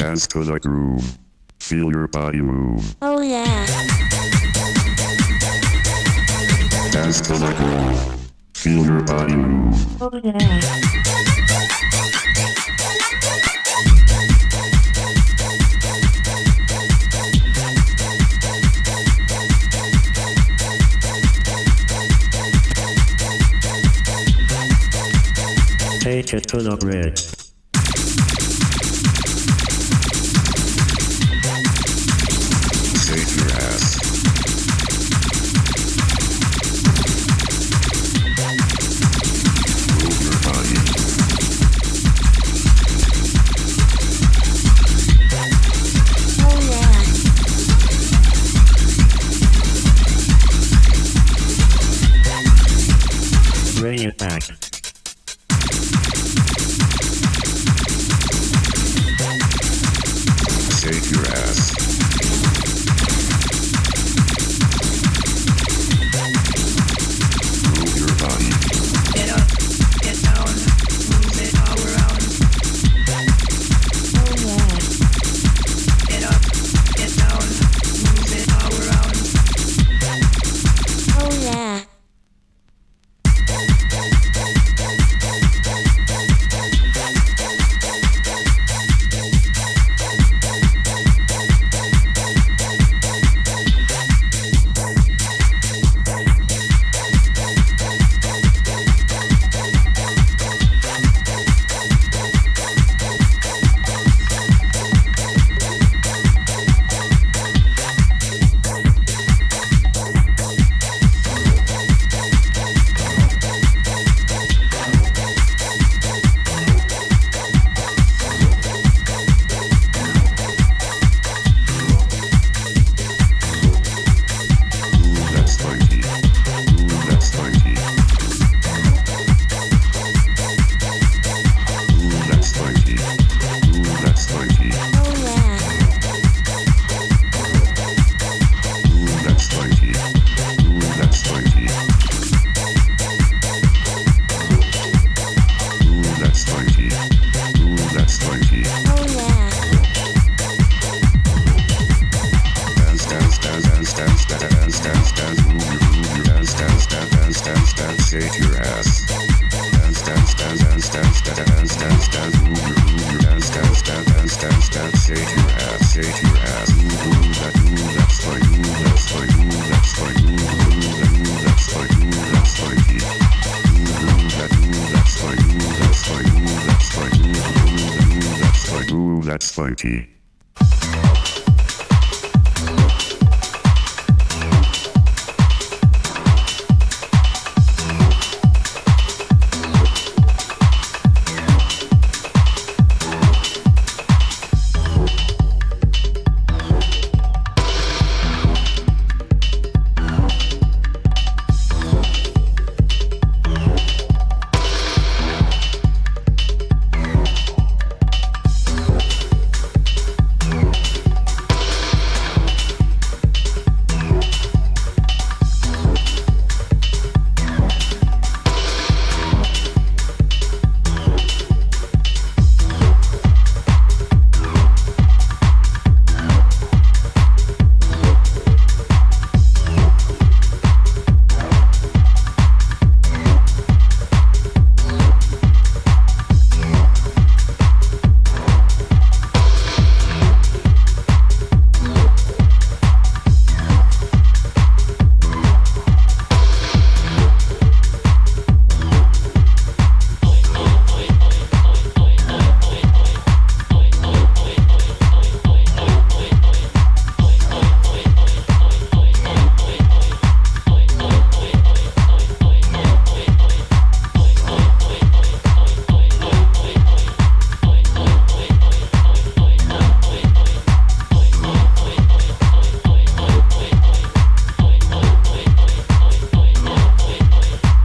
Dance to the groove. Feel your body move. Oh yeah. Dance to the groove. Feel your body move. Oh yeah. Take it to the bridge. Shake your ass. Move your body. Oh yeah. Bring it back. Shake your ass. Move your body. Get up, get down, move it all around. Oh yeah. Get up, get down, move it all around. Oh yeah. Ooh, that's funky. Ooh, that's funky. Ooh, that's funky. Ooh, that's funky. Oh yeah. Ooh, that's funky. Ooh, that's funky. Ooh, that's funky. Ooh, that's funky. Oh yeah. Dance, dance, dance, dance, dance, dance, dance, dance, move your dance, dance, dance, dance, dance, dance, shake your ass. Dance, dance, dance, dance, dance, dance, dance, dance, move your dance, dance, dance, dance, dance, dance, shake your ass, shake your ass. Ooh, that's funky, ooh, that's funky, ooh, that's funky, ooh, that's funky, ooh, that's funky. Ooh, that's funky, ooh, that's funky, ooh, that's funky, ooh, that's funky, ooh, that's funky.